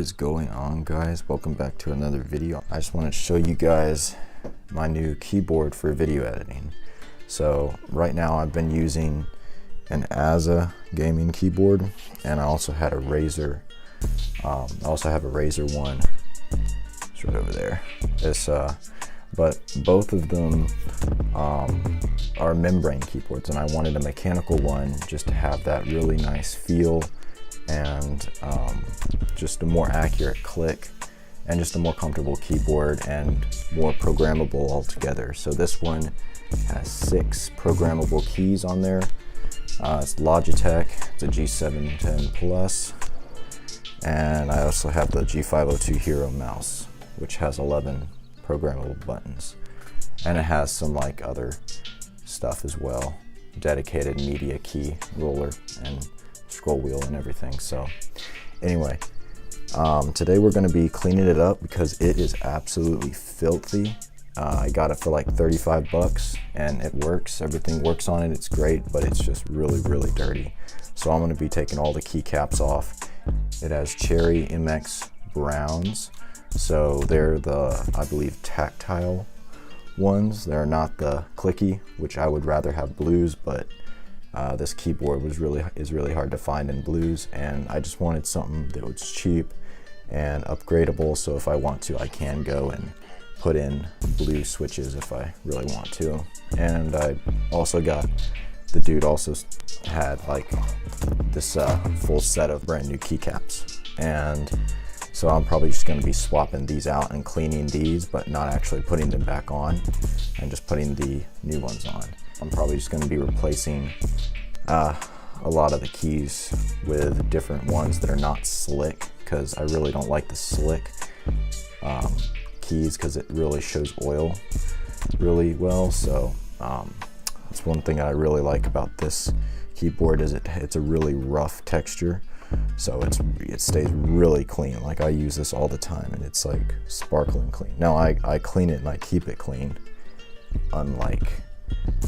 is going on, guys? Welcome back to another video. I just wanted to show you guys my new keyboard for video editing. So right now I've been using an ASA gaming keyboard, and I also had a Razer. I also have a Razer one. It's right over there. But both of them are membrane keyboards, and I wanted a mechanical one just to have that really nice feel and just a more accurate click and just a more comfortable keyboard and more programmable altogether. So this one has 6 programmable keys on there. It's Logitech, it's a G710 Plus, and I also have the G502 Hero mouse, which has 11 programmable buttons, and it has some like other stuff as well, dedicated media key roller and scroll wheel and everything. So anyway, today we're going to be cleaning it up because it is absolutely filthy. I got it for like 35 bucks and it works. Everything works on it. It's great, but it's just really dirty. So I'm going to be taking all the keycaps off. It has Cherry MX Browns. So they're the, I believe, tactile ones. They're not the clicky, which I would rather have blues, but this keyboard is really hard to find in blues, and I just wanted something that was cheap and upgradable, so if I want to, I can go and put in blue switches if I really want to. And I also got, the dude also had like this full set of brand new keycaps, and so I'm probably just going to be swapping these out and cleaning these, but not actually putting them back on, and just putting the new ones on. I'm probably just going to be replacing a lot of the keys with different ones that are not slick, because I really don't like the slick keys because it really shows oil really well. So that's one thing I really like about this keyboard, is it's a really rough texture. So it stays really clean. Like I use this all the time and it's like sparkling clean. Now I clean it and I keep it clean, unlike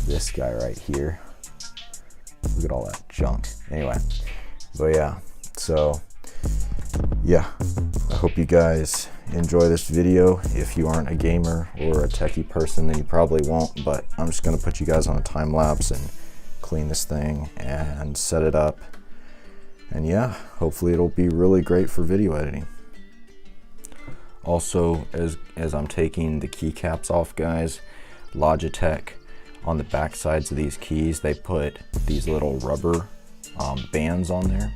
this guy right here. Look at all that junk. Anyway, but yeah, so yeah, I hope you guys enjoy this video. If you aren't a gamer or a techie person, then you probably won't, but I'm just gonna put you guys on a time lapse and clean this thing and set it up. And yeah, hopefully it'll be really great for video editing. Also, as I'm taking the keycaps off, guys, Logitech, on the back sides of these keys, they put these little rubber bands on there.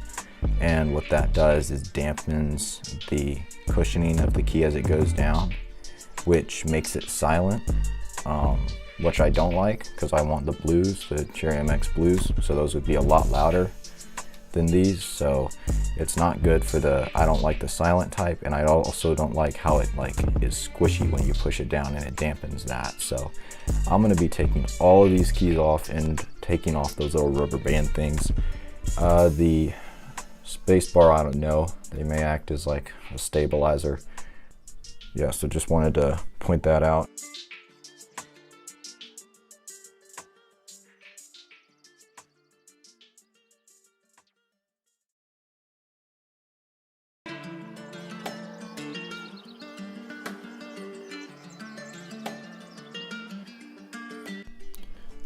And what that does is dampens the cushioning of the key as it goes down, which makes it silent, which I don't like, because I want the blues, the Cherry MX blues, so those would be a lot louder than these. So it's not good for I don't like the silent type, and I also don't like how it like is squishy when you push it down and it dampens that. So I'm going to be taking all of these keys off and taking off those little rubber band things. The space bar, I don't know, they may act as like a stabilizer. Yeah, so just wanted to point that out.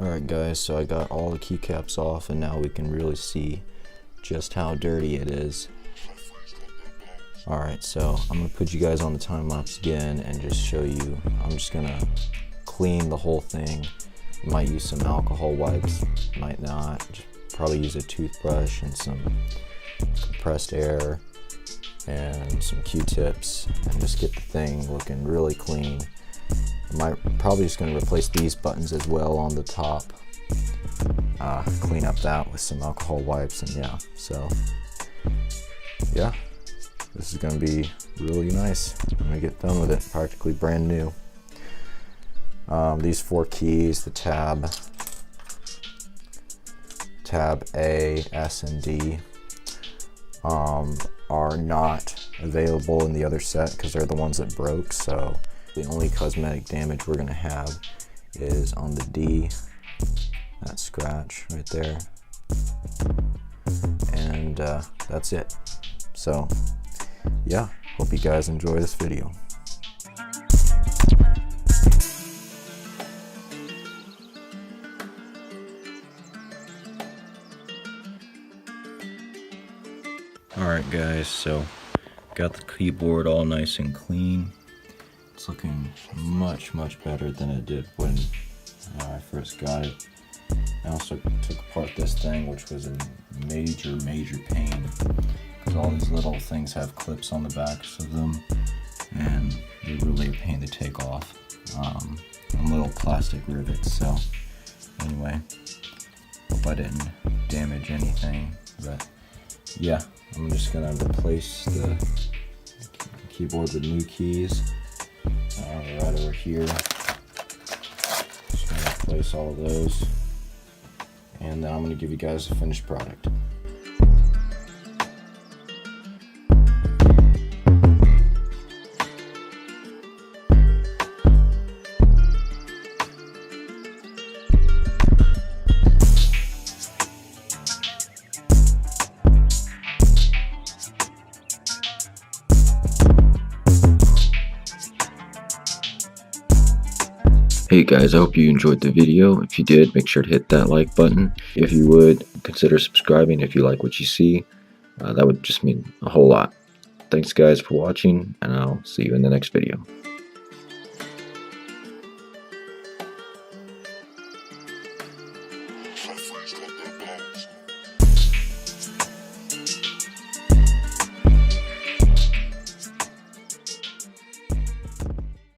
Alright guys, so I got all the keycaps off, and now we can really see just how dirty it is. Alright, so I'm going to put you guys on the time lapse again and just show you. I'm just going to clean the whole thing. Might use some alcohol wipes, might not. Just probably use a toothbrush and some compressed air and some Q-tips, and just get the thing looking really clean. I'm probably just going to replace these buttons as well on the top. Clean up that with some alcohol wipes, and yeah, so yeah, this is going to be really nice when I get done with it. Practically brand new. These 4 keys, the tab A, S, and D, are not available in the other set because they're the ones that broke. So the only cosmetic damage we're going to have is on the D, that scratch right there, and that's it. So yeah, Hope you guys enjoy this video. Alright guys, so got the keyboard all nice and clean. It's looking much better than it did when I first got it. I also took apart this thing, which was a major pain, because all these little things have clips on the backs of them, and they're really a pain to take off. And little plastic rivets. So anyway, hope I didn't damage anything, but yeah, I'm just gonna replace the keyboard with new keys right over here. Just gonna replace all of those, and then I'm gonna give you guys a finished product. Hey guys, I hope you enjoyed the video. If you did, make sure to hit that like button. If you would, consider subscribing if you like what you see. That would just mean a whole lot. Thanks guys for watching, and I'll see you in the next video. TriFrEeZe got them balls.